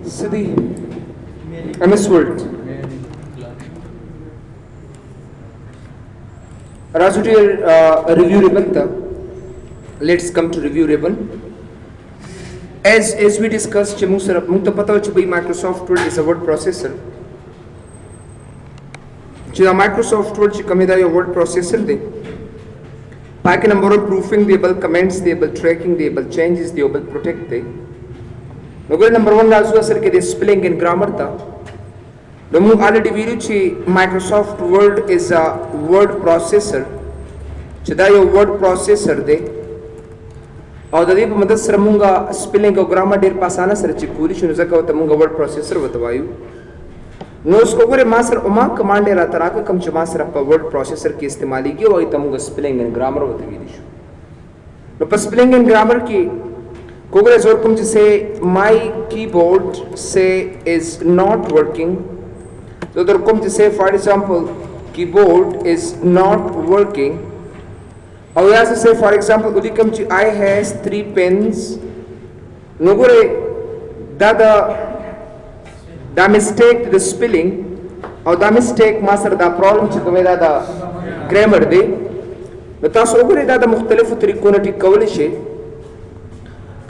Siddhi, MS Word. Raju dear, review ribbon tha. Let's come to review ribbon. As we discussed, mungta pata ho Microsoft Word is a word processor. The Microsoft Word kamida your word processor de. Pack number of proofing the able comments the able tracking the able changes the able protect the. Number one also sir ke spelling and grammar ta. Namu already video Microsoft Word is a word processor. Chida your word processor de. और दे मदद सर मुंगा स्पेलिंग और grammar der पासाना सर चिपूरी शुरू से कहता मुंगा वर्ड प्रोसेसर बतवायु नो उसको करे मास्टर उमा कमांड एरा तरह का कम चमा सर अपना वर्ड प्रोसेसर की इस्तेमाली की वही तमुंगा स्पेलिंग एंड ग्रामर बतवी दिशु नो पर स्पेलिंग एंड ग्रामर की कोगरे जोर कम जिसे माय कीबोर्ड से इज नॉट वर्किंग तो दर कम जिसे for example keyboard is not working और यहाँ से for example उदी कम ची I has 3 pens नोगरे दा mistake the spelling और दा mistake मासर दा problem ची कमे दा grammar दे बतास ओगरे दा मुख्तलिफ तरीकों ने टिक कवले शे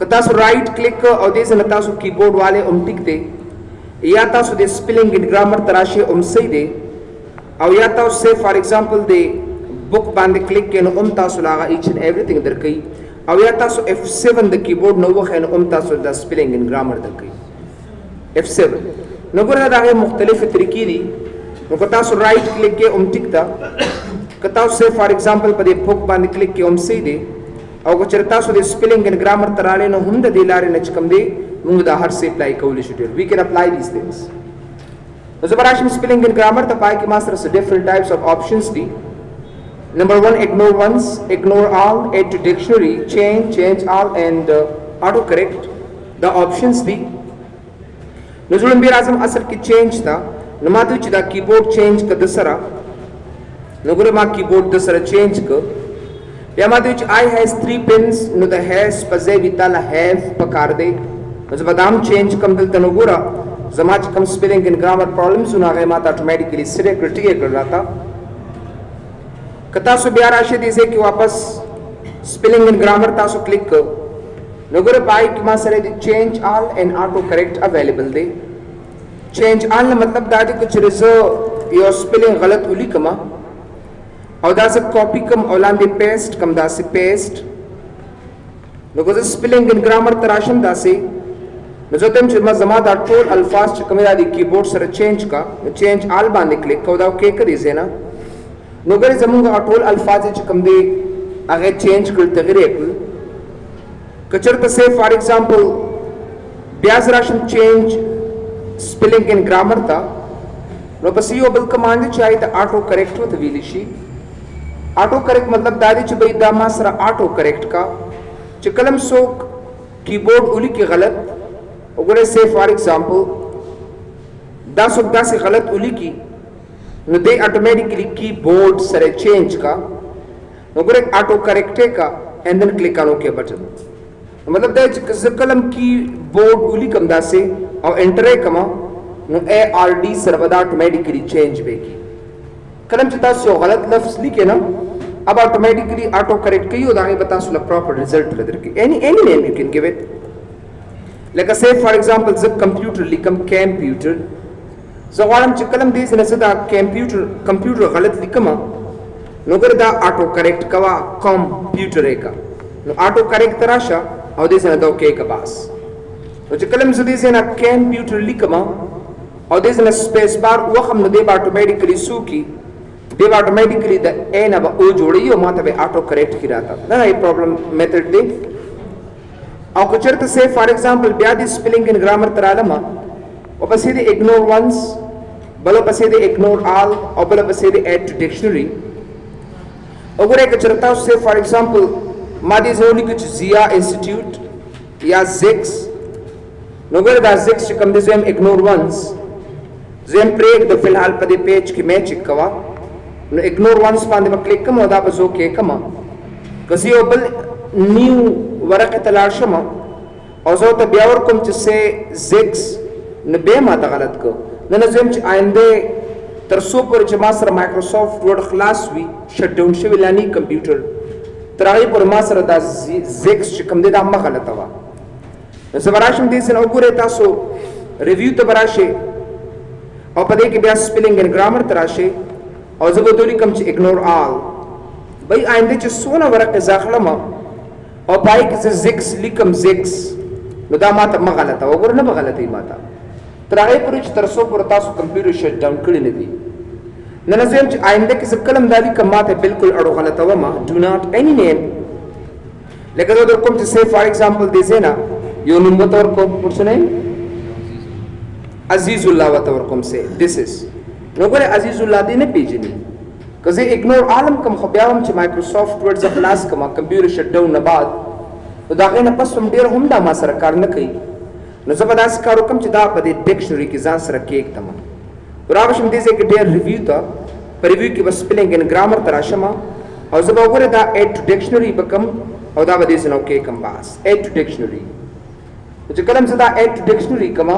कतास right click और दे से नतास keyboard वाले टिक दे या तास दे spelling and grammar तराशे सही दे और या तास से for example they book band click के नो तासु लागा each and everything दर कई अब या तासु F7 द कीबोर्ड नो वह नो तासु द spelling and grammar दर कई F7 नो गुरा दा है मुख्तलिफ तरीके दी नो कतासु right click के टिक दा कतासु से for example पदे book band click के सही दे और चरतासु दे spelling and grammar तराले नो हुंद दे लारे नच कम दे मुंग दा हर से apply कौली शुरू we can apply these things तो जबराशिम spelling and grammar ता पाए कि मास्टर से different types of options the Number 1, ignore once, ignore all, add to dictionary, change all, and autocorrect. The options the. Nuzulun bir azam asal ki change tha. Namadu chida keyboard change ka dasara. Nugure ma keyboard dasara change ka. Yamadu ch I has 3 pins. Nu the has paze vitala have pakarde. Nuzabadam change kam dal tanugura. Zamaj kam spelling and grammar problems unage mata automatically sire critique kar rata. कतासु बिहार आशे दिसे कि वापस spelling and grammar तासु click कर नगरे पाई कि मासरे the change all and autocorrect available दे चेंज ऑल मतलब दादी कुछ रिजर्व योर स्पेलिंग गलत उली कमा और दा से कॉपी कम औलान दे पेस्ट कम दा से पेस्ट नगरे स्पेलिंग एंड ग्रामर तराशम दा से नजोतम चरमा जमा दा टोल अल्फाज कमेरा दी कीबोर्ड सर चेंज का चेंज ऑल बांधे क्लिक को दा के कर इसे ना नोगरे जमुंगा अटोल अल्फाज कम दे आगे चेंज कर तगरे कचर से फॉर एग्जांपल ब्याज ration change spelling and grammar था नो बस यो बल कमांड चाहिए था ऑटो करेक्ट होत विलिशी ऑटो करेक्ट मतलब दादी च बई दा मासरा ऑटो करेक्ट का च कलम सोक कीबोर्ड उली के गलत ओगरे से फॉर एग्जांपल दा सोक दा से गलत उली की नो दे ऑटोमेटिकली कीबोर्ड सरे चेंज का नो करे ऑटो करेक्ट का and then click on okay button मतलब दे कलम कीबोर्ड उली कम दा से और एंटर कमा नो ए आर डी सर्वदा ऑटोमेटिकली चेंज बेगी कलम चता सो गलत लफ्ज लिखे ना अब ऑटोमेटिकली ऑटो करेक्ट की होदा है बता सुला प्रॉपर रिजल्ट लेदर की any name you can give it like से फॉर एग्जांपल जब कंप्यूटर लिखम कंप्यूटर ज़वालम चिकलम दे से नसदा कंप्यूटर गलत लिखमा नोकर दा ऑटो करेक्ट कवा कंप्यूटर का नो ऑटो करेक्ट तराशा और दे से न दो के का बास तो चिकलम से दे से ना कंप्यूटर लिखमा और दे से न स्पेस बार वो हम न दे ऑटोमेटिकली सू की दे ऑटोमेटिकली द ए ना ओ जोड़ी यो माता बे ऑटो करेक्ट की रहता ना ये प्रॉब्लम मेथड दे और कुछ अर्थ से फॉर एग्जांपल ब्यादी स्पेलिंग एंड ग्रामर तरालमा और बस ये इग्नोर वंस बलो बस ये इग्नोर ऑल और बलो बस ये ऐड टू डिक्शनरी अगर एक चरता से फॉर एग्जांपल मादी जोनी कुछ जिया इंस्टीट्यूट या जिक्स नगर दा जिक्स कम दे जेम इग्नोर वंस जेम प्रेक द फिलहाल पदे पेज की मैच कवा नो इग्नोर वंस पांदे में क्लिक कम ओदा बस ओके कमा कसी ओबल न्यू वरक तलाशमा और जो तबियावर कुम जिससे जिक्स نه به ما ته غلط کو نه زم چې آینده تر څو پورې چې ما سره مایکروسافټ ورډ خلاص وي شټ ډاون شوی لانی کمپیوټر تر هغه پر ما سره دا زیکس چې کوم دی دا ما غلطه وا نو زه براشم دې سره وګورئ تاسو ریویو ته براشه او په دې کې بیا سپیلینګ اینڈ ګرامر تراشه او زه به دوی کوم چې اګنور آل بای آینده چې سونه ورقه ځاخلم او پای کې زه زیکس لیکم زیکس نو دا ماته ما غلطه وګور نه غلطه ماته تر هغه پورې چې تر څو پر تاسو کمپیوټر شټ ډاون کړی نه دی نه زم چې آینده کې زه کلم دالي کوم ماته بالکل اړو غلطه و ما ډو ناٹ اني نیم لکه دا کوم چې سي فار ایگزامپل دې زینا یو نوم تور کو پرسنه عزیز الله وتور کوم سي دس از نو ګره عزیز الله دې نه پیژني کزه اګنور عالم کوم خو بیا هم چې مایکروسافټ ورډ ز خلاص کما کمپیوټر شټ ډاون نه بعد دا غنه پس هم ډیر هم دا ما سره کار نه کوي نو زبردست کار وکم چې دا په دې ډکشنری کې ځان سره کېک تم راوښم دې چې ډیر ریویو تا پر ریویو کې بس سپیلینګ اینڈ ګرامر تراشما او زه به وګوره دا اډ ټو ډکشنری بکم او دا به دې سنو کې کم باس اډ ټو ډکشنری چې کلم زه دا اډ ټو ډکشنری کما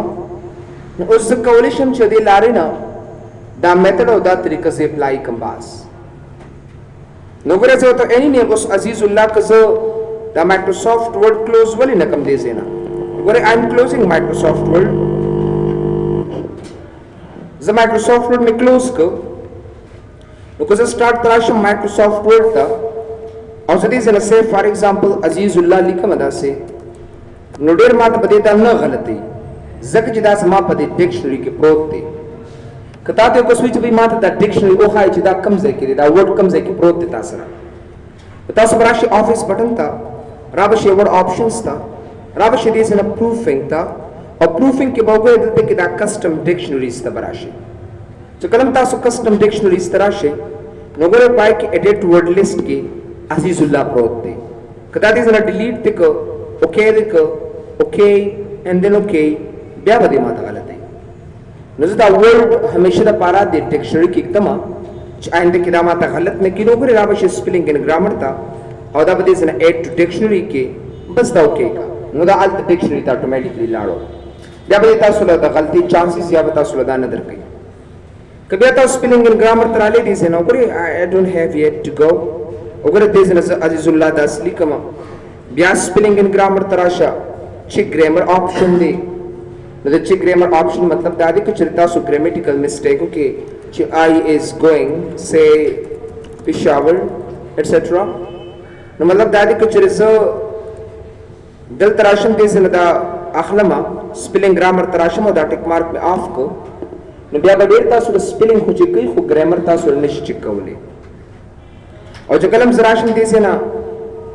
نو اوس زه کولی شم چې دې لارې نه دا میتھډ او دا طریقه سے اپلائی کم باس نو ګره زه ته اني نه اوس عزیز الله کزه دا مایکروسافټ ورډ کلوز ولې نه کم دې زینا ګوره آی ایم کلوزینګ مایکروسافټ ورډ زه مایکروسافټ ورډ می کلوز کو نو که زه سٹارټ تراشم مایکروسافټ ورډ ته او زه دې زنه سه فار ایگزامپل عزیز الله لیکم دا سه نو ډیر ماته پدې ته نه غلطي زکه چې دا سما په دې ډکشنری کې پروت دی کته ته کو سوچ به ماته دا ډکشنری او خای چې دا کم ځای کې دا ورډ کم ځای کې پروت دی تاسو سره تاسو براشي افیس بٹن تا رابشي ورډ آپشنز تا رابشي دې سره پروفینګ تا او پروفینګ کې به وګورئ دلته کې دا کسٹم ډکشنریز ته براشي چې کلم تاسو کسٹم ډکشنریز تراشي نو ګورئ پای کې ایډیټ ورډ لیست کې عزیز الله پروت دی کدا دې سره ډیلیټ تک اوکے تک اوکے اینڈ دین اوکے بیا به دې ماته غلطه نو زه دا ورډ همیشه د پارا د ډکشنری کې اکتما چې آینده کې دا ماته غلط نه کینو ګورئ رابشي سپیلینګ اینڈ ګرامر تا او دا به دې سره اډ ټو ډکشنری کې بس دا اوکے کا نو دا الټ ډکشنری ته اتوماتیکلی لاړو بیا به تاسو له غلطي چانسز یا به تاسو له نه درکې کبه تاسو سپیلینګ اینڈ ګرامر تراله دي زنه ګورئ آی ډونټ هاف یت ټو گو وګورئ دې زنه عزیز الله دا اصلي کما بیا سپیلینګ اینڈ ګرامر تراشه چې ګرامر آپشن دی نو د چې ګرامر آپشن مطلب دا دی چې تاسو ګرامیټیکل میسټیک وکي چې آی از ګوینګ سے پېښور ایټسټرا نو مطلب دا دی چې زه دل تراشم دې زنه دا اخلمه سپیلینګ ګرامر تراشم او دا ټیک مارک په آف کو نو بیا به ډیر تاسو د سپیلینګ خو چې کوي خو ګرامر تاسو نشئ چک کولی او چې کلم زراشم دې زنه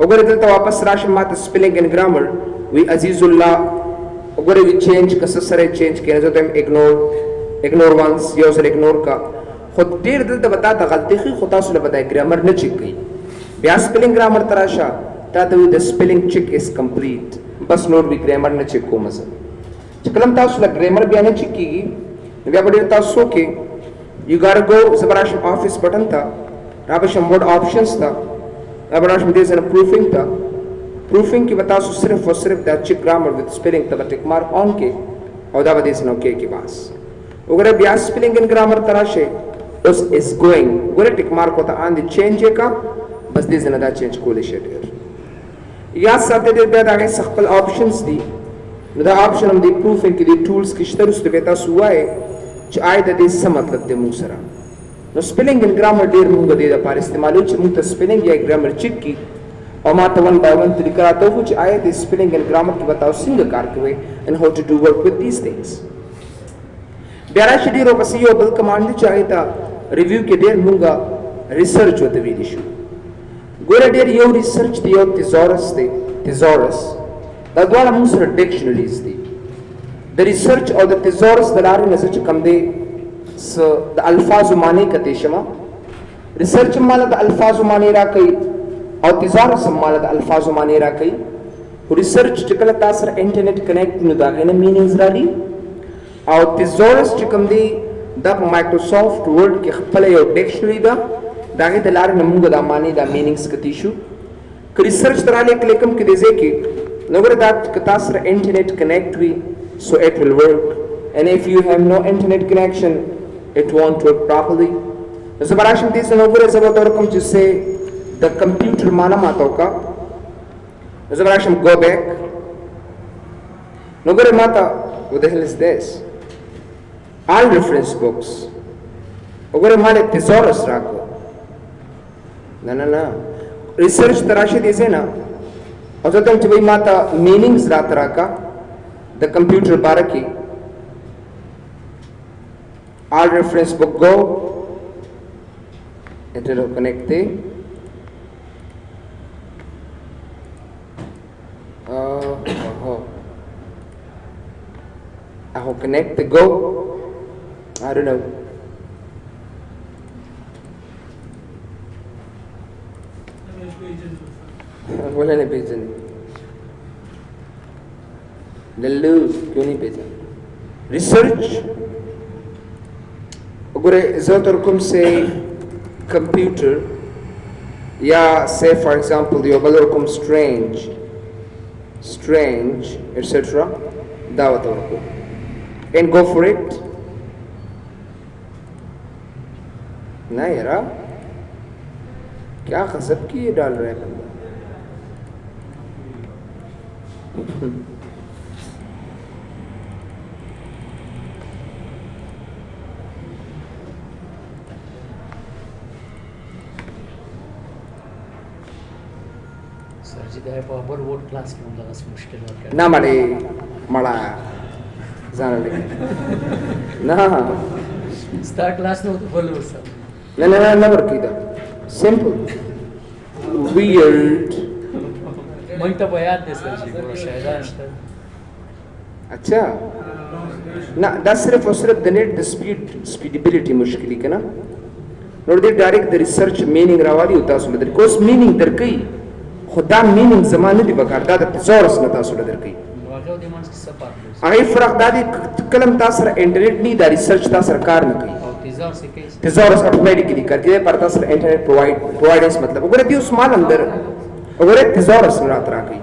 وګورئ دلته واپس راشم ماته سپیلینګ اینڈ ګرامر وی عزیز الله وګورئ وی چینج کس سره چینج کینې زه ته اګنور وانس یو سره اګنور کا خو ډیر دلته بتا ته غلطی خو تاسو له بتای ګرامر نه چک کوي بیا سپیلینګ ګرامر تراشه تا ته د سپیلینګ چک از کمپلیټ بس نوٹ وی ګرامر نه چک کوم زه چې کلم تاسو له ګرامر بیا نه چک کیږي بیا به تاسو کې یو ګار گو زبراشم افیس بٹن تا رابشم ورډ آپشنز تا رابشم دې سره پروفینګ تا پروفینګ کې بتا سو صرف او صرف دا چک ګرامر وذ سپیلینګ ته ټیک مارک آن کې او دا به دې سره اوکے کې باس وګوره بیا سپیلینګ ان ګرامر تراشه اوس از ګوینګ وګوره ټیک مارک وته آن دي چینج کا بس دې سره دا چینج کولې شي یا ساته دې بیا دا خپل آپشنز دي نو دا آپشن هم دې پروفینګ کې دې ټولز کې شته رسته به تاسو وایي چې آی د دې څه مطلب دې موږ سره نو سپیلینګ ان ګرامر ډیر موږ دې لپاره استعمالو چې موږ ته سپیلینګ یا ګرامر چک کی او ما ته ون باي ون طریقه راته وو چې آی د سپیلینګ ان ګرامر کې بتاو څنګه کار کوي and how to do work with these things بیا راشي ډیر او پس یو بل کمانډ چې آی تا ریویو کې ډیر موږ ریسرچ وته ویل شو ګوره ډیر یو ریسرچ دی او تیزورس دی تیزورس دا دواړه موږ سره ډکشنریز دي د ریسرچ او د تیزورس د لارې نه چې کم دی د الفاظو معنی کته شمه ریسرچ مال د الفاظو معنی را کوي او تیزورس مال د الفاظو معنی را کوي ریسرچ چې کله تاسو سره انټرنیټ کنیکټ نو دا غنه مینینګز راځي او تیزورس چې کم دی د مایکروسافټ ورډ کې خپل یو ډکشنری ده دا غي د لارې نه موږ د معنی د مینینګز کتی شو که ریسرچ تراله کلیکم کې دی ځکه نو ګره دا که تاسو سره انټرنیټ کنیکټ وي so it will work and if you have no internet connection it won't work properly. Zabarashim this and over is about come to say the computer mana matoka. Zabarashim go back. Nogore mata, what the hell is this? All reference books. Ogore male thesaurus rako. Na. Research tarashi dise na. Ozatam chibai mata meanings rataraka. The computer baraki. All reference book go. Interconnecte. Aho connect the go. I don't know. बोला नहीं भेजा नहीं लल्लू क्यों नहीं भेजा रिसर्च अगर इज़ात और कुम से कंप्यूटर या say for example the अगर और कुम strange etc दावत और कुम and go for it ना यारा क्या खसब की ये डाल रहा है बंदा सर जी दा पावर वोट क्लास में लगा मुश्किल हो गया ना मरे मरा जाने लगे ना स्टार्ट क्लास में तो बोलो सर ना never kida simple weird मैं तो बयान दे सर जी वो शायद अच्छा ना ده सिर्फ और सिर्फ the net the speedability मुश्किल है ना नोट दे डायरेक्ट the research meaning रावाली होता है उसमें दर कोस meaning दर कई खुदा meaning ज़माने दी बकार दादा तज़ोरस न तासुल दर कई वाक़ई दिमाग की सब बात आगे फर्क दादी कलम तासर इंटरनेट नहीं दा रिसर्च तासर कार न कई तज़ोरस ऑटोमेटिकली करके पर तासर इंटरनेट प्रोवाइडर्स मतलब अगर दी उस माल अंदर अगर तज़ोरस न रात राकई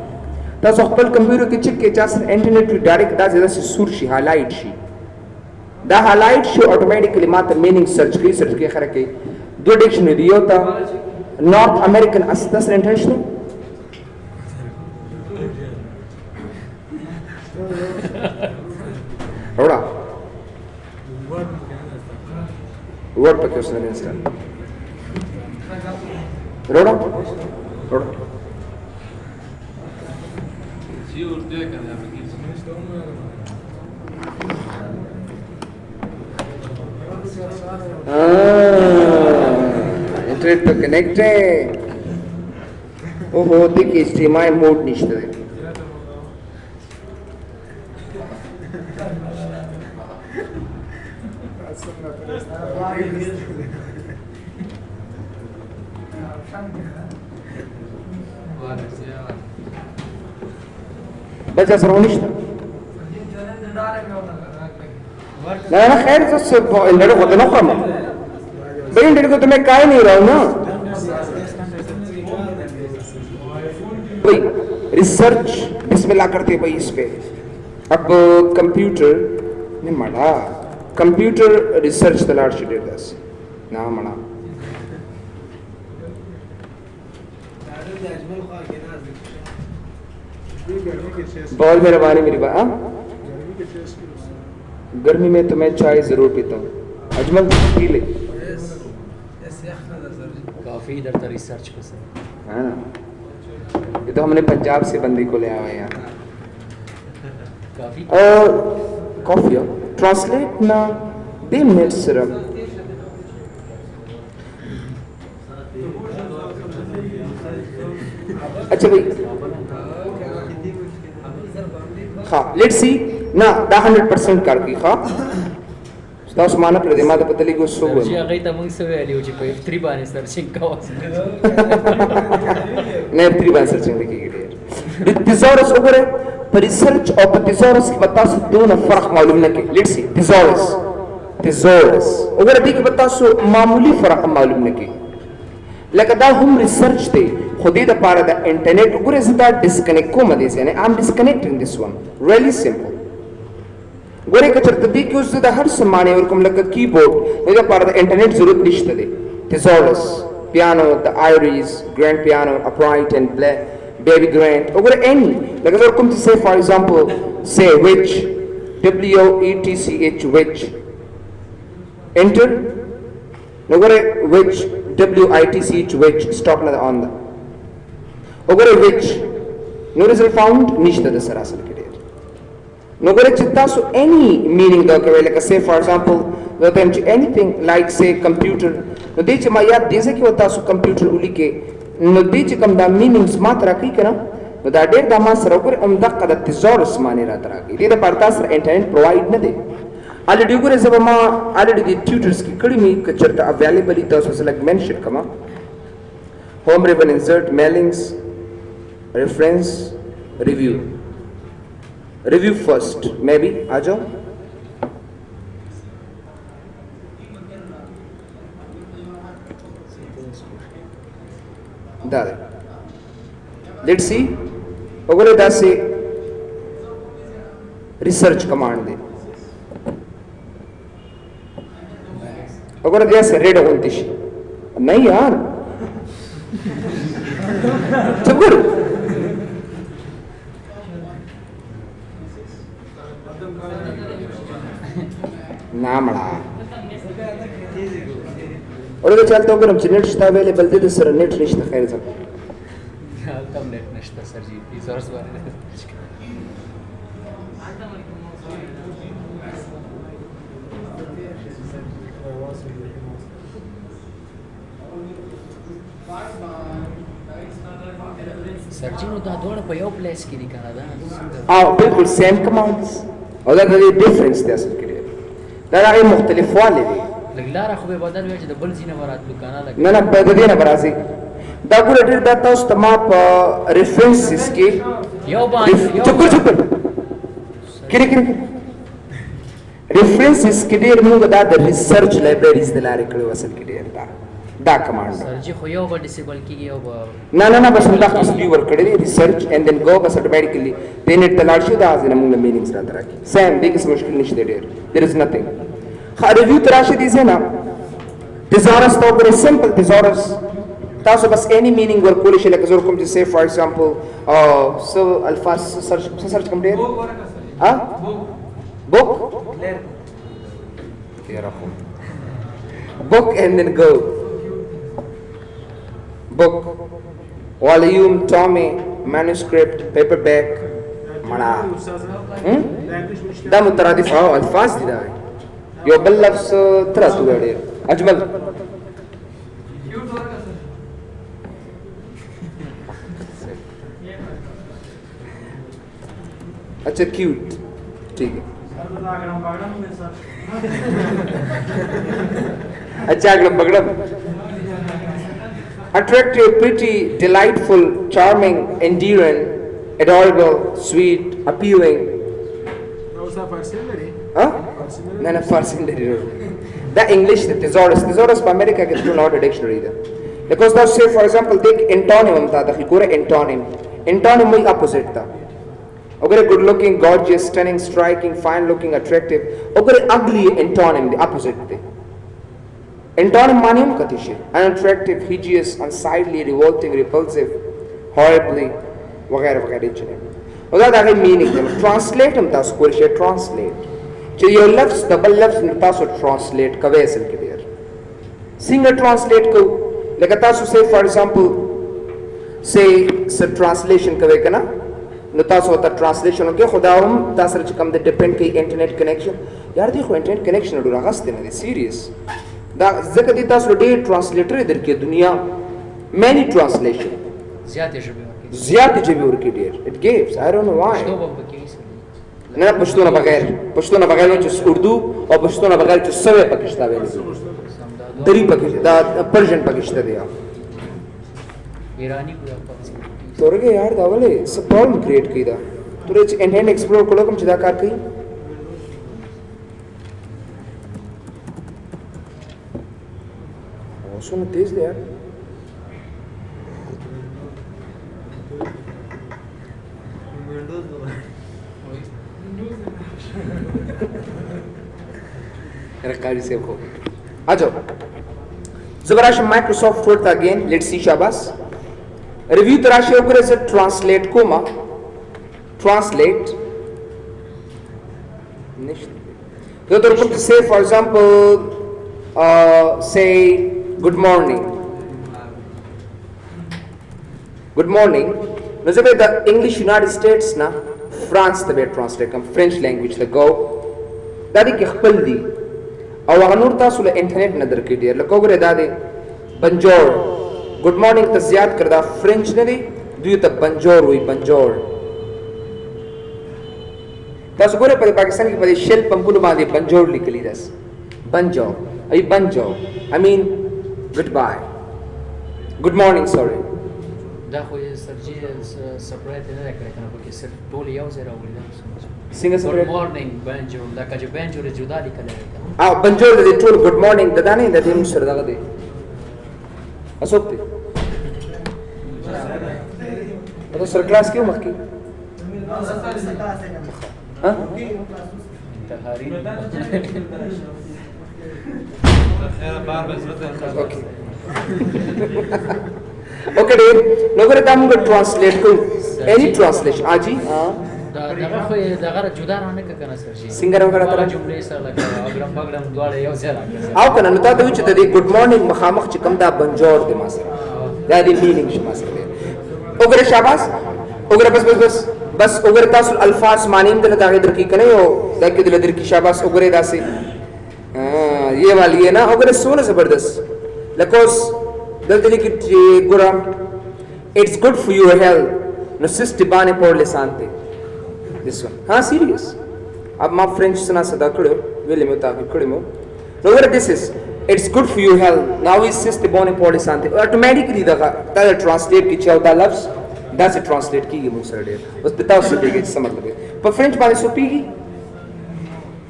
तासो खपल कंप्यूटर के चिप के तासर इंटरनेट टू डायरेक्ट दा ज़्यादा से सूरशी हाइलाइट शी दा हाइलाइट शी ऑटोमेटिकली मात्र मीनिंग सर्च के खरे के दो डिक्शनरी होता नॉर्थ अमेरिकन तासर इंटरनेशनल रोड़ा वर्ड पे क्वेश्चन है इंस्टा रोड़ा जी उर्दू है क्या इंटरनेट पे कनेक्ट है वो होती कि इस्तेमाल मोड निश्चित है बचा सरोनिश ना खैर तो सब इंडर को तो ना कम भाई इंडर को तो मैं काय नहीं रहा हूँ ना भाई रिसर्च बिस्मिल्लाह करते भाई इस पे अब कंप्यूटर ने मड़ा कंप्यूटर रिसर्च तलाश शेड्यूल दस ना मड़ा बॉल मेहरबानी मेरी बात गर्मी में तो मैं चाय जरूर पीता हूँ अजमल पी ले काफी इधर तो रिसर्च पसंद है ना ये तो हमने पंजाब से बंदी को ले आया है यहाँ काफी कॉफी ट्रांसलेट ना 2 मिनट सिर्फ अच्छा भाई हाँ लेट्स सी ना 100% कर की हाँ स्टास माना प्रदेमा तो पता लगी उसको जी अगर तमंग से वैल्यू जी पे F3 बाने सर्चिंग का नहीं F3 बाने सर्चिंग देखी गई है थिज़ोरस ओवर है पर रिसर्च और थिज़ोरस की बता सो दोनों फर्क मालूम न के लेट्स सी थिज़ोरस ओवर दी की बता सो मामूली फर्क मालूम न के लेकिन दा हम रिसर्च थे खुदी द पार द इंटरनेट ओवर इज द डिस्कनेक्ट को मदे से I am disconnecting this one really simple ګوره که چېرته دې کې اوس زه د هر څه معنی ورکوم لکه کیبورډ دې دپاره د انټرنیټ ضرورت نشته دی thesaurus piano the iris grand piano upright and baby grand وګوره any لکه زه ورکوم چې say for example say which WETCH which enter نو ګوره which WITCH which stop نه on the وګوره which no result found نشته د سره اصل کې ډېر نو ګوره چې تاسو any meaning درکوئ لکه say for example the time anything like say computer نو دې چې ما یاد دې ځکه و تاسو کمپیوټر ولیکئ نو دې چې کوم دا meanings ما ته راکوي که نه نو دا ډېر دا ما سره وګورئ همدغه د thesaurus معنی راته راکوي دې دپاره تا سره انټرنیټ پرووایډ نه دی الریډي وګورئ زه به ما الریډي د ټیوټرس کې کړي مې که چېرته اویلیبل وي تاسو زه لږ منشن کوم home ribbon insert mailings reference review review first maybe आ जाओ دا ده let's see وګوره دا سي ریسرچ کمانډ دی وګوره دا سي ریډ غونتی شي نه یار څنګه نامړه ورته چلته وګورم چې نت شته اویلیبل دی د سره نت نشته خیر ځه هلته هم نت نشته سر جي thesaurus باندې سر جي نو دا دواړه په یو پلیس کې دي که نه دا او بالکل سیم کمانډز او دا د ډیفرنس دی اصل کې دا د هغې مختلفوالی دی لږ لاره خو به بدل وي چې د بل ځای نه به راتلو که نه لږ نه نه د دې نه به راځي دا ګوره ډېر دا تاسو ته ما په ریفرنسز کې یو باندې چپ کړه چپ کړه کړه کړه ریفرنسز کې ډېر موږ دا د ریسرچ لایبرریز د لارې کړي اصل کې ډېر دا کمانډ سر جي خو یو به ډسیبل کېږي یو به نه نه نه بس موږ تاسو دی ورکړی دی ریسرچ اینڈ دین گو بس اتوماتیکلی دې نت ته لاړ شو دا ځینې موږ مینینګز راته راکړي سیم دې کې څه مشکل نشته ډېر دیر از نثینګ ښه ریویو ته راشي دې ځای نه thesaurus ته وګورئ سمپل thesaurus تاسو بس any meaning ورکولی شئ لکه زه ورکوم چې say for example څه الفاظ سرچ کوم ډېر book تیاره خو book and then go book volume tommy manuscript paperback مړه دا مترادف او الفاظ دي دا یو بل لفظ تراتو ډېر اجمل अच्छा क्यूट ठीक है अच्छा अगला बगड़म attractive pretty delightful charming endearing adorable sweet appealing ها انا فارسي ده انجلش ده thesaurus په امریکا کې ټول نوټ ډکشنری ده because that say for example take antonym تا د ګوره antonym وی اپوزیټ تا وګوره good looking gorgeous stunning striking fine looking attractive وګوره ugly antonym the opposite دی antonym معنی هم کتی شي unattractive hideous unsightly revolting repulsive horribly وغیرہ وغیرہ چنه او دا دغه مینینګ دی ترانسلیټ هم تاسو کول شئ ترانسلیټ چې یو لفظ د بل لفظ نه تاسو ترانسلیټ کوئ اصل کې ډیر څنګه ترانسلیټ کو لکه تاسو say for example say س ترانسلیشن کوئ کنه نو تاسو ته ترانسلیشن وکړئ خدا هم تاسو چې کوم د ډیپند کوي انټرنیټ کنیکشن یار دی خو انټرنیټ کنیکشن ډیر غسته نه دی سیریس دا ځکه دي تاسو ډیر ترانسلیټر درکې دنیا many translation زیاتې ژبې ورکوي زیاتې ژبې ورکوي ډیر it gives I don't know why پښتو به پکې وي نه پښتو نه بغیر چې اردو او پښتو نه بغیر چې سوې پکې شته ویل دری پکې دا پرشن پکې شته دی ایرانی پورا پکې تورګه یار دا ولې څه پرابلم کریټ کړی دا تورې چې انټرنیټ ایکسپلور کولو کوم چې دا کار کوي اوسونه تیز دی یار रकारी से हो आ जाओ जबराश Microsoft word again let's see शाबाश रिव्यू तराशे ऊपर से translate coma translate तो तो say for example say good morning no जब the English United States ना France तबे translate कम French language the go दादी के खपल दी और अनूर तासुल इंटरनेट नदर के दिया लकोगरे दादी बंजोर गुड मॉर्निंग तज़ियाद करदा फ्रेंच ने दी दुई तब बंजोर हुई बंजोर तासु गोरे पर पाकिस्तान की पदे शेल पंपुल मादी बंजोर निकली दस बंजोर I mean goodbye good morning sorry دا خو یې سرجي سپریټ نه راکړی کنه پکې صرف ټول یو ځای راوړي دا څنګه ګډ سپریټ مارنینګ بنجور دا کجه بنجور جدا لیکل دی او بنجور د ټول ګډ مارنینګ دا نه د دې سره دغه دی اسوک دی دا سر کلاس کې مخکې ها انتحاري اوكې okay der नगर दाम को ट्रांसलेट को एनी ट्रांसलेशन आजी हां دا دغه خو یې دغه جدا رانه کنه سرجي سنگر وغیرہ تر جملې سره لکه اګرام بګرام دواړه یو ځای راکړي او کنه نو تا ته چې د ګډ مارنینګ مخامخ چې کوم دا بنجور دی ما سره دا دی مینینګ شما سره وګوره شاباش وګوره بس وګوره تاسو الفاظ معنی دل دا غیر کی کنه یو دا کې دل در کی شاباش وګوره داسې یہ والی ہے نا وګوره سونه زبردست لکوس دلته کې ګوره اټس ګډ فور یور هیلث نو سیسټ باندې پر لسانته this one हाँ serious अब मैं French सुना सदा करो वेले में ताकि करो मो no what this is it's good for your health now is just the bone policy ante automatically दा translate की चाहता लफ्ज that's it translate की ये मुझसे डे बस बताओ सब के इसका मतलब है पर French बारे सोपीगी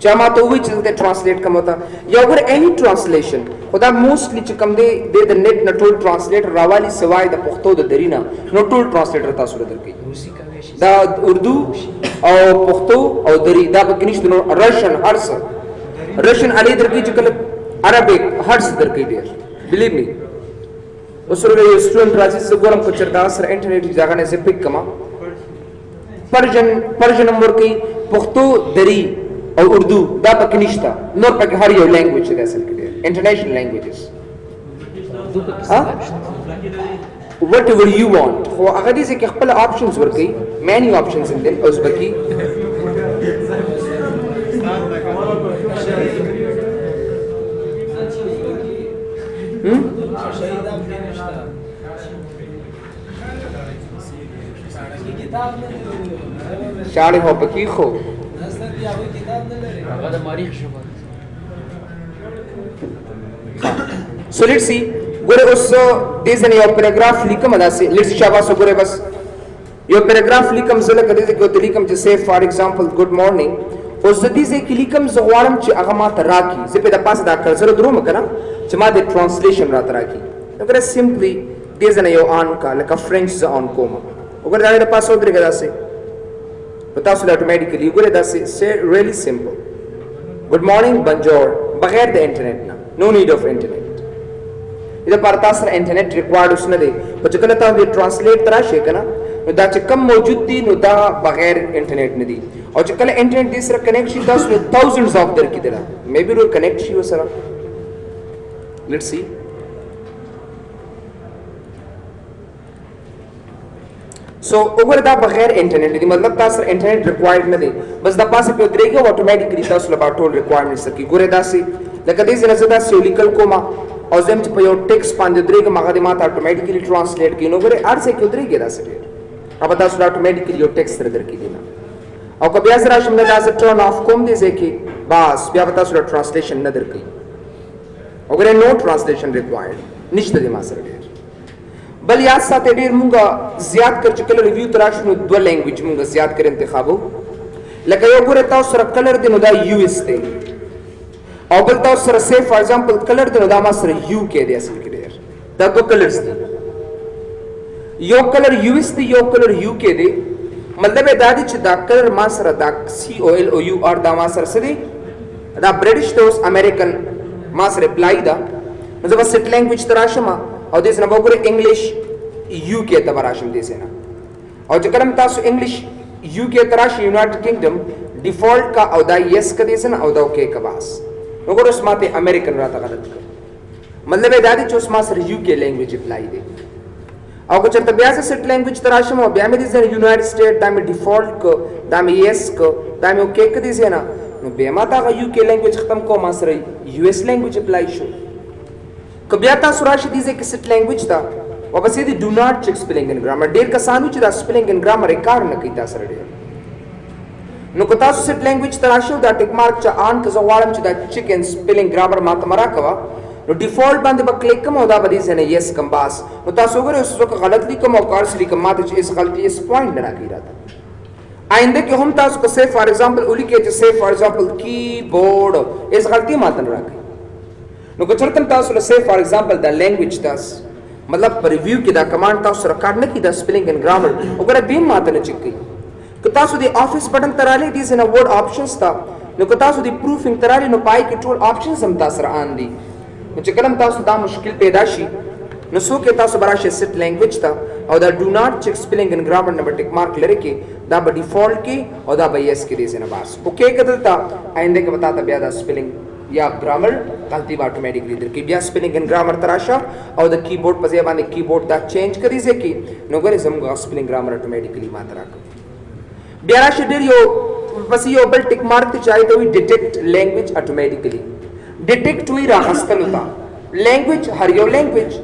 जमा तो वही चलते translate कम होता या अगर any translation खुदा mostly चकम दे the net न tool translate रावाली सवाई द पुख्तो द दरीना no tool translate रहता सुर दर की روسی کا ویشي دا اردو او پښتو او دری دا به کنيشت نو رشن هرس رشن علي درکې چې کله عربیک هرس درکې ډیر بلیو می اوسره یو سټوډنټ راځي چې ګورم په چرتا سره انټرنیټ ځای نه زه پک کما پرجن نمبر کې پښتو دری او اردو دا په کنيشت نور په هر یو لینګویج دی اصل کې انټرنیشنل لینګویجز ها whatever you want خو هغه دې چې خپل options ورکړي many options in them ازبکی شاړې هو پکې خو هغه د مریخ شوبه so let's see ګوره اوس دې ځنه یو پیراګراف لیکم داسې لیټس شاباس ګوره بس یو پیراګراف لیکم زله کده چې کوم لیکم چې say for example good morning اوس دې چې لیکم زغوارم چې هغه ما ته راکی زه په د پاسه دا کرسر دروم کنه چې ما د ټرانسلیشن را ته راکی وګوره سمپلی دې ځنه یو آن کا لکه فرنچ ز آن کوم وګوره دا د پاسه درګه داسې پتا سره اتوماتیکلی وګوره داسې say really simple good morning bonjour بغیر د انټرنیټ نه no need of internet इधर परतास internet required उसने दे पर जब कल ताऊ ये ट्रांसलेट तरा शेकना नो दा चक्कम मौजूद थी नो दा बगैर इंटरनेट ने दी और जब कल इंटरनेट दिस रहा कनेक्शन था उसमें thousands of दर की दिला मे बी रो कनेक्ट शी हो सरा लेट्स सी सो ओवर दा बगैर इंटरनेट दी मतलब तास इंटरनेट रिक्वायर्ड ने दे बस दा पास पे उतरेगा ऑटोमेटिकली तास लबा टोल रिक्वायरमेंट सकी गोरे दा सी लकदे से नजदा सिलिकल कोमा और जम पे यो टेक्स्ट पांच द्रेग मगादिमात ऑटोमेटिकली ट्रांसलेट की नोगरे आर से क्यों द्रेग दा से अब बता सुरा ऑटोमेटिकली यो टेक्स्ट दर की देना और कभी असरा शमने दा से टर्न ऑफ कोम दे से कि बस बिया बता सुरा ट्रांसलेशन न दर की अगर नो ट्रांसलेशन रिक्वायर्ड निश्चित दे मासर डेर बल याद साथ डेर मुंगा ज्यादा कर चुके रिव्यू तराश नो दो लैंग्वेज मुंगा ज्यादा कर इंतखाबो लका यो गोरे ता सुरा कलर दे नो दा यूएस दे और बलता सर से फॉर एग्जांपल कलर दे दामा सर यू के दे असल के देर दा दो कलर्स दे यो कलर यूएस दे यो कलर यू के दे मतलब है दादी च दा कलर मा सर दा C O L O U R दा मा सर से دا برټش ته اوس امریکن ما سره اپلای دا نو زه بس سیټ لینګویج ته راشم او دې نه وګورئ انګلیش یو کې ته راشم دې نه او چې کله تاسو انګلیش یو کې ته راشي یونایټډ کینګډم ډیفالت کا او دا یس کدي سن او دا اوکے کا باس نو ګور اوس ماته امریکن راته غلط کړ مطلب دا دی چې اوس ما سره یو کې لینګویج اپلای دی او که چرته بیا زه سیټ لینګویج ته راشم او بیا مې دې سره یونایټډ سټیټ دا مې ډیفالت کو دا مې یس کو دا مې اوکے کدي سن نو بیا ما دا یو کې لینګویج ختم کو ما سره یو اس لینګویج اپلای شو که بیا تاسو راشي دې چې سیټ لینګویج دا او بس دې ډو ناٹ چیک سپیلینګ ان ګرامر ډیر کسانو چې دا سپیلینګ ان ګرامر کار نه کوي تاسو سره ډیر نو که تاسو سیټ لینګویج ته راشو دا ټیک مارک چې آن که زه غواړم چې دا چیک ان سپیلینګ ګرامر ماته مرا کوا نو ډیفالت باندې به کلیک کوم او دا به دې سره یس کوم باس نو تاسو وګورئ اوس څه غلط لیکم او کار لیکم ماته چې اس غلطي اس پوینټ نه راګی راته آینده کې هم تاسو کو سه فار ایگزامپل اولی کې چې سه فار ایگزامپل کیبورډ اس غلطي ماته نه راګی نو که چرته تاسو له سه فار ایگزامپل دا لینګویج تاسو مطلب پر ریویو کې دا کمانډ تاسو ریکارډ نه کی دا سپیلینګ ان ګرامر وګوره دیم ماته نه چک کی که تاسو د افیس بٹن تراله دي زنه ورډ آپشنز تا نو که تاسو د پروفینګ تراله نو پای کې ټول آپشنز هم تاسو را ان دي نو چې کلم تاسو دا مشکل پیدا شي نو سو کې تاسو براشه سیټ لینګویج تا او دا ډو ناٹ چیک سپیلینګ ان ګرامر نمبر ټیک مارک لري کې دا به ډیفالت کې او دا به یس کې دي زنه باس اوکے کدلتا آینده کې بتا تا بیا دا سپیلینګ یا ګرامر غلطي به اتوماتیکلی درکې بیا سپیلینګ ان ګرامر تراشه او د کیبورډ په ځای باندې کیبورډ دا چینج کړی ځکه نو ګورې زموږ سپیلینګ ګرامر اتوماتیکلی ماته راکړه بیا راشه ډیر یو بس یو بل ټیک مارک ته چای ته وي ډیټیکټ لینګویج اتوماتیکلی ډیټیکټ وی راغستل وتا لینګویج هر یو لینګویج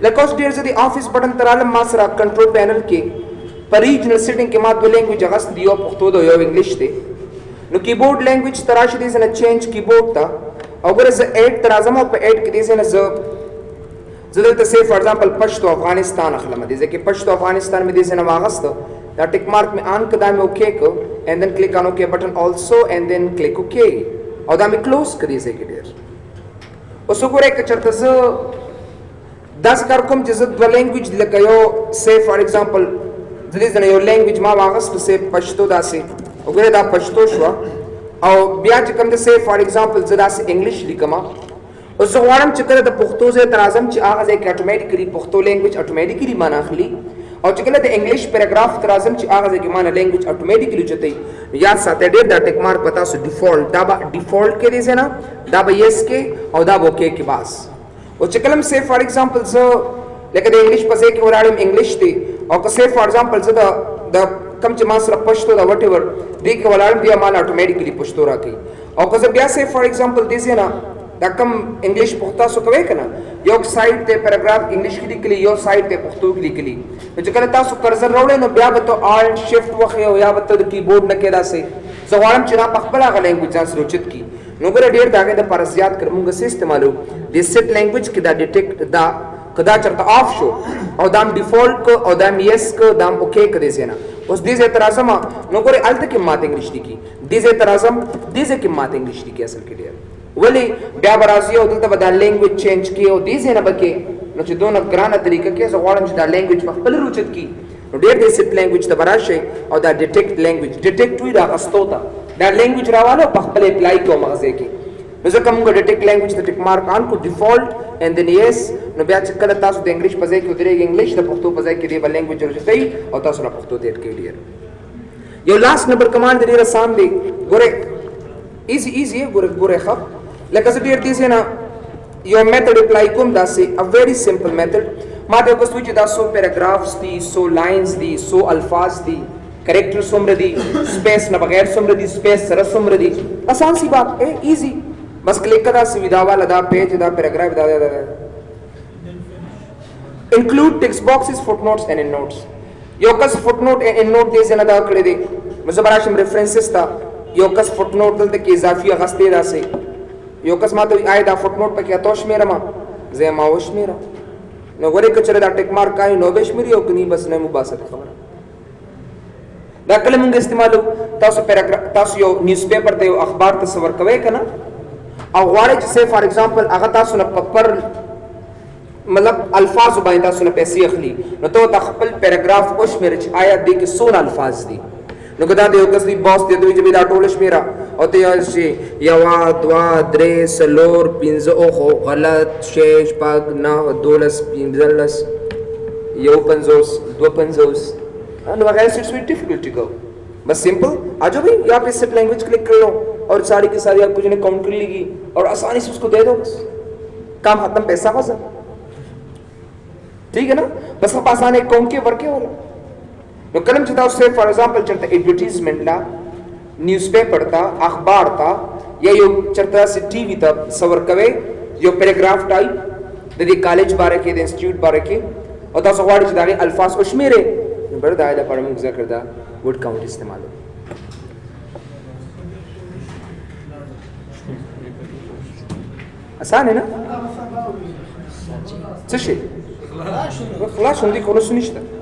لکه اوس ډیر زدي افیس بٹن تراله ما سره کنټرول پینل کې پر ریجنل سیټینګ کې ما دوه لینګویج غست دیو پښتو دو یو انګلیش دی نو کیبورډ لینګویج تراشه دي زنه چینج کیبورډ تا او ګره ز 8 ترازم او په 8 کې دي زنه ز دلته سه فار ایگزامپل پښتو افغانستان اخلم دي ځکه پښتو افغانستان مې دي زنه واغست دا ټیک مارک مې آن کدا مې اوکے کو اینڈ دین کلیک آن اوکے بٹن آلسو اینڈ دین کلیک اوکے او دا مې کلوز کړی ځکه ډیر اوس وګورئ که چرته ز داس کار کوم چې ز د لینګویج لکه یو سه فار ایگزامپل د دې زنه یو لینګویج ما واغست سه پښتو داسې وګوره دا پښتو شو او بیا چې کوم د سه فار ایگزامپل زدا سه انګلیش لیکم او زه غواړم چې کله د پښتو ځای ترازم چې هغه ځای کې اتوماتیکلی پښتو لینګویج اتوماتیکلی معنا اخلي او چې کله د انګلیش پیراګراف ترازم چې هغه ځای کې معنا لینګویج اتوماتیکلی چته یاد ساته ډیر دا ټیک مارک پتا سو ډیفالت دا ډیفالت کې دي نه دا به یس کې او دا به اوکے کې باس او چې کله سه فار ایگزامپل زه لکه د انګلیش په ځای کې وراړم انګلیش دی او که سه فار ایگزامپل زه د کم چې ما سره پښتو دا وټ ایور دې کې ولاړم بیا مال اتوماتیکلی پښتو راکې او که بیا سه فار ایگزامپل دې نه دا کم انګلیش پښتو سو کوي کنه یو سایډ ته پیراګراف انګلیش کې لیکلی یو سایډ ته پښتو کې لیکلی چې کله تاسو کرسر راوړئ نو بیا به ته الټ شفت وخه او یا به ته د کیبورډ نه کېدا سي زه غواړم چې را خپل هغه لینګویج ځان سره اوچت کی نو ګره ډیر داګه د پر زیات کومګه سي استعمالو د سیټ لینګویج کې دا ډیټیکټ دا کدا چرته آف شو او دام ډیفالت کو او دام یس کو دام اوکے کړي زینا اوس دې زه ترازم نو ګره الته کې ماته انګلیش لیکي دې زه ترازم دې زه کې ماته انګلیش لیکي اصل کې ډیر ولی بیا برازي او دلته بدل لینګویج چینج کی او دې زه نه بکې نو چې دونه ګرانه طریقه کې زه غواړم چې دا لینګویج په خپل روچت کی نو ډیر دې سیټ لینګویج ته براشه او دا ډیټیکټ لینګویج ډیټیکټ وی راغستو تا دا لینګویج راوالو په خپل اپلای کوم مغزه کې نو ځکه موږ ډیټیکټ لینګویج ته ټیک مارک آن کو ډیفالت اینڈ دین یس نو بیا چې کله تاسو د انګلیش په ځای کې ودرېږئ انګلیش د پښتو په ځای کې دی بل لینګویج ورچتای او تاسو نه پښتو دې کې ډیر یو لاست نمبر کمانډ ډیر آسان دی ګوره ایزی ګوره خب لکه زه ډیر دې نه یو میتھډ اپلای کوم داسې ا ویری سمپل میتھډ ما ته کوم چې دا سو پیراګرافز دي سو لاینز دي سو الفاظ دي کریکٹر څومره دي سپیس نه بغیر څومره دي سپیس سره څومره دي آسان سی بات ہے ایزی بس کلیک کرا سویدھا والا دا پیج دا پیراگراف دا انکلوڈ ٹیکسٹ باکسز فوٹ نوٹس اینڈ اینڈ نوٹس یو کس فوٹ نوٹ اینڈ نوٹ دے زنه دا کړی دی مزبراشم ریفرنسز تا یو کس فوٹ نوٹ دلته کې اضافي غسته دا سي یو کس ماته آی دا فوٹ نوٹ پکې اتوش میرا ما زه ما وش میرا نو غره کچره دا ټیک مارک کای نو بش میری او کني بس نه مباسط خبره دا کله موږ استعمالو تاسو پیراګراف تاسو یو نیوز پیپر ته یو اخبار تصور کوي کنه او غواړئ چې سه فار ایگزامپل هغه تاسو نه پر مطلب الفاظ باندې تاسو نه پیسې اخلي نو ته خپل پیراګراف اوس مې چې آیا دې کې څونه الفاظ دي نو کدا د یو کس دی باس دی دوی چې دا ټول شمیره او ته یو شي یوا دوا درې سلور پنځه او خو غلط شیش پاک نه دولس پنځلس یو پنځوس دو پنځوس نو वगैरह it's very difficult to go बस सिंपल आ जाओ भाई यहाँ पे सिर्फ लैंग्वेज क्लिक कर लो और सारी की सारी आपको जो काउंट कर लेगी और आसानी से उसको दे दो बस काम खत्म पैसा खत्म ठीक है ना बस आप आसान एक कौन के वर्क होला नो कलम चलता उससे फॉर एग्जांपल चलता एडवर्टाइजमेंट ला न्यूज़पेपर था अखबार था या यो चलता से टीवी था सवर कवे यो पैराग्राफ टाइप दे कॉलेज बारे के दे इंस्टीट्यूट बारे के और ता सवाड़ी चदा के अल्फाज कश्मीरे बड़ा दायरा पर हम जिक्र करदा वर्ड काउंट इस्तेमाल आसान है ना चशे خلاص होंदी कोनो सुनिश्चित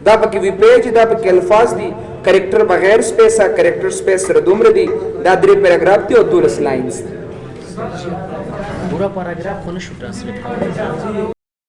دا پکې وی پیج دا پکې الفاظ دي کریکٹر بغیر سپیس کریکٹر سپیس سره دومره دي دا درې پیراګراف دي او 12 لاینز पूरा पैराग्राफ को ना शूट ट्रांसलेट